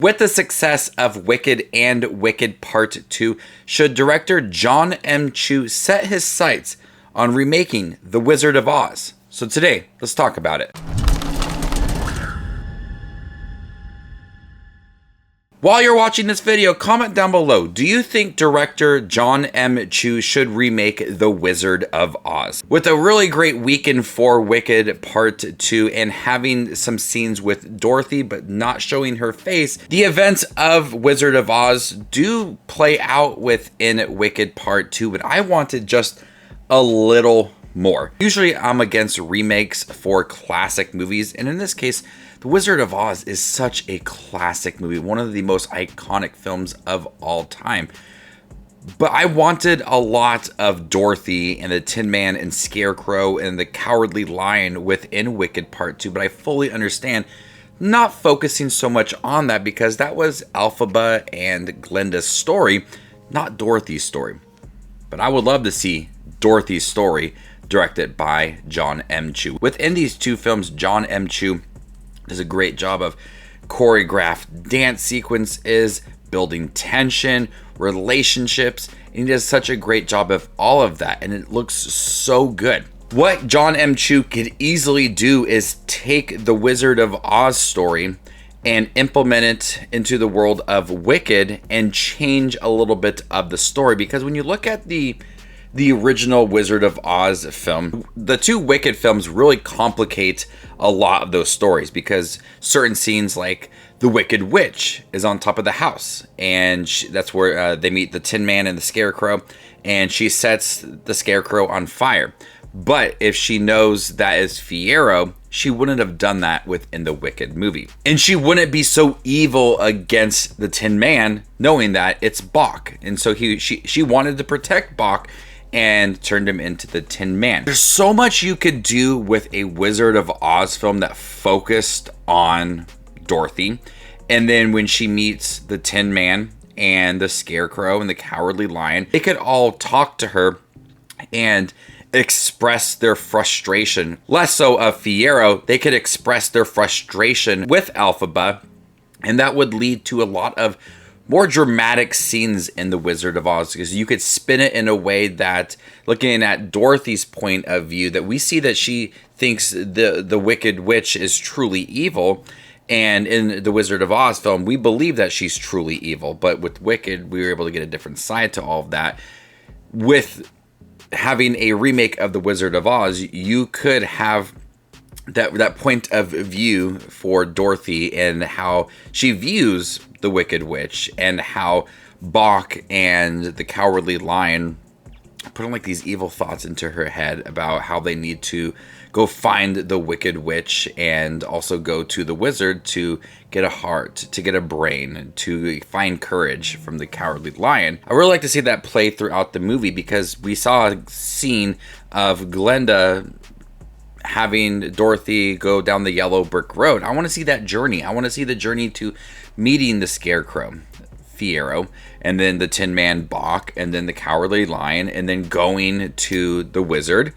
With the success of Wicked and Wicked Part 2, should director Jon M. Chu set his sights on remaking The Wizard of Oz? So today, let's talk about it. While you're watching this video, comment down below, do you think director Jon M. Chu should remake The Wizard of Oz? With a really great weekend for Wicked Part 2 and having some scenes with Dorothy but not showing her face, the events of Wizard of Oz do play out within Wicked Part 2, but I wanted just a little more. Usually I'm against remakes for classic movies, and in this case, The Wizard of Oz is such a classic movie, one of the most iconic films of all time. But I wanted a lot of Dorothy and the Tin Man and Scarecrow and the Cowardly Lion within Wicked Part 2, but I fully understand not focusing so much on that because that was Elphaba and Glinda's story, not Dorothy's story. But I would love to see Dorothy's story directed by Jon M. Chu. Within these two films, Jon M. Chu does a great job of choreographed dance sequences, building tension, relationships, and he does such a great job of all of that, and it looks so good. What Jon M. Chu could easily do is take the Wizard of Oz story and implement it into the world of Wicked and change a little bit of the story, because when you look at the original Wizard of Oz film, the two Wicked films really complicate a lot of those stories because certain scenes like the Wicked Witch is on top of the house, and that's where they meet the Tin Man and the Scarecrow, and she sets the Scarecrow on fire. But if she knows that is Fiyero, she wouldn't have done that within the Wicked movie. And she wouldn't be so evil against the Tin Man knowing that it's Bok. And so she wanted to protect Bok and turned him into the Tin Man. There's so much you could do with a Wizard of Oz film that focused on Dorothy. And then when she meets the Tin Man and the Scarecrow and the Cowardly Lion, they could all talk to her and express their frustration. Less so of Fiyero, they could express their frustration with Elphaba, and that would lead to a lot of more dramatic scenes in The Wizard of Oz, because you could spin it in a way that, looking at Dorothy's point of view, that we see that she thinks the Wicked Witch is truly evil, and in the Wizard of Oz film, we believe that she's truly evil, but with Wicked, we were able to get a different side to all of that. With having a remake of The Wizard of Oz, you could have that point of view for Dorothy and how she views the Wicked Witch, and how Bok and the Cowardly Lion put like these evil thoughts into her head about how they need to go find the Wicked Witch and also go to the wizard to get a heart, to get a brain, to find courage from the Cowardly Lion. I really like to see that play throughout the movie, because we saw a scene of Glinda having Dorothy go down the yellow brick road. I want to see that journey. I want to see the journey to meeting the Scarecrow, Fiyero, and then the Tin Man, Bok, and then the Cowardly Lion, and then going to the wizard.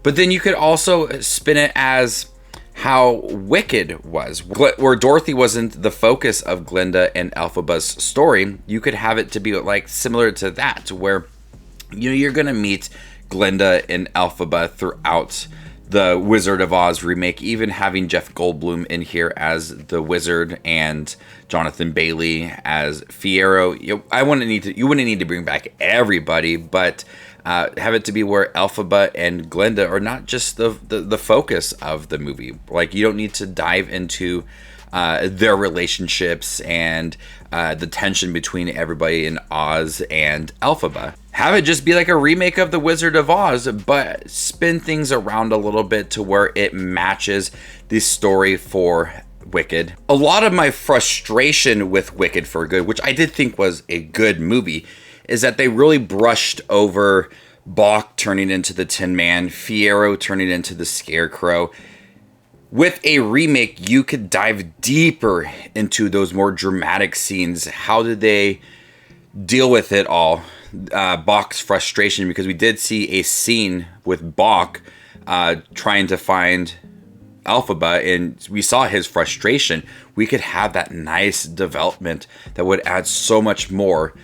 But then you could also spin it as how Wicked was, where Dorothy wasn't the focus of Glinda and Elphaba's story. You could have it to be like similar to that, where you're going to meet Glinda and Elphaba throughout the Wizard of Oz remake, even having Jeff Goldblum in here as the wizard and Jonathan Bailey as Fiyero. You wouldn't need to bring back everybody, but have it to be where Elphaba and Glinda are not just the focus of the movie. Like, you don't need to dive into their relationships and the tension between everybody in Oz and Elphaba. Have it just be like a remake of The Wizard of Oz, but spin things around a little bit to where it matches the story for Wicked. A lot of my frustration with Wicked for Good, which I did think was a good movie, is that they really brushed over Bok turning into the Tin Man, Fiyero turning into the Scarecrow. With a remake, you could dive deeper into those more dramatic scenes. How did they deal with it all? Bok's frustration, because we did see a scene with Bok trying to find Elphaba and we saw his frustration, we could have that nice development that would add so much more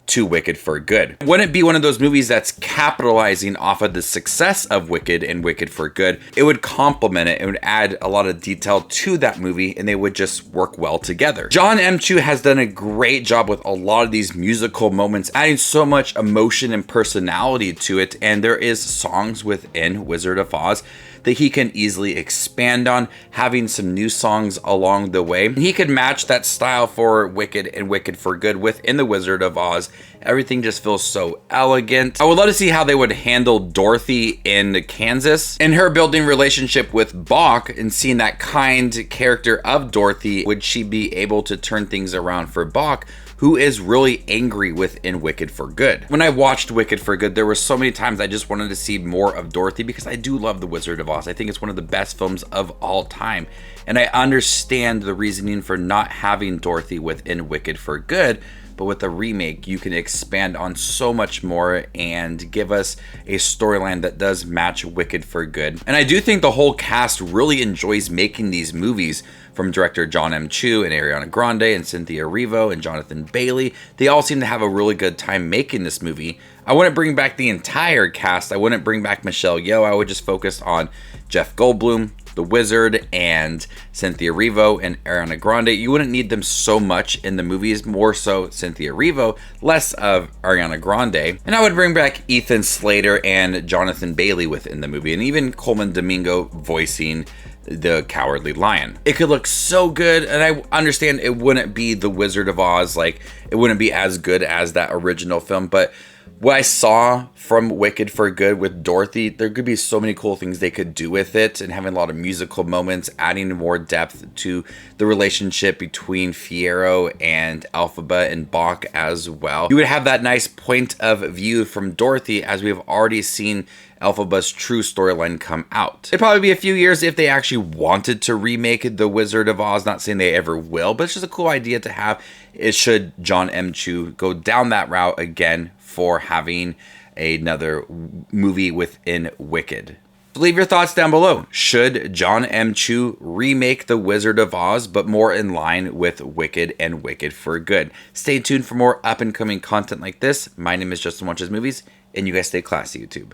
to Wicked for Good. Wouldn't it be one of those movies that's capitalizing off of the success of Wicked and Wicked for Good? It would complement it. It would add a lot of detail to that movie and they would just work well together. Jon M. Chu has done a great job with a lot of these musical moments, adding so much emotion and personality to it. And there is songs within Wizard of Oz that he can easily expand on, having some new songs along the way. He could match that style for Wicked and Wicked for Good within the Wizard of Oz. Everything just feels so elegant. I would love to see how they would handle Dorothy in Kansas and her building relationship with Bach and seeing that kind character of Dorothy. Would she be able to turn things around for Bach, who is really angry within Wicked for Good? When I watched Wicked for Good, there were so many times I just wanted to see more of Dorothy because I do love The Wizard of Oz. I think it's one of the best films of all time. And I understand the reasoning for not having Dorothy within Wicked for Good, but with the remake, you can expand on so much more and give us a storyline that does match Wicked for Good. And I do think the whole cast really enjoys making these movies, from director Jon M. Chu and Ariana Grande and Cynthia Erivo and Jonathan Bailey. They all seem to have a really good time making this movie. I wouldn't bring back the entire cast. I wouldn't bring back Michelle Yeoh. I would just focus on Jeff Goldblum, the Wizard, and Cynthia Erivo and Ariana Grande. You wouldn't need them so much in the movies, more so Cynthia Erivo, less of Ariana Grande. And I would bring back Ethan Slater and Jonathan Bailey within the movie, and even Coleman Domingo voicing the Cowardly Lion. It could look so good, and I understand it wouldn't be The Wizard of Oz, like it wouldn't be as good as that original film, but what I saw from Wicked for Good with Dorothy, there could be so many cool things they could do with it, and having a lot of musical moments, adding more depth to the relationship between Fiyero and Elphaba and Bach as well. You would have that nice point of view from Dorothy, as we have already seen Elphaba's true storyline come out. It'd probably be a few years if they actually wanted to remake The Wizard of Oz. Not saying they ever will, but it's just a cool idea to have. It should Jon M. Chu go down that route again for having another movie within Wicked. Leave your thoughts down below. Should Jon M. Chu remake The Wizard of Oz, but more in line with Wicked and Wicked for Good? Stay tuned for more up and coming content like this. My name is Justin Watches Movies, and you guys stay classy, YouTube.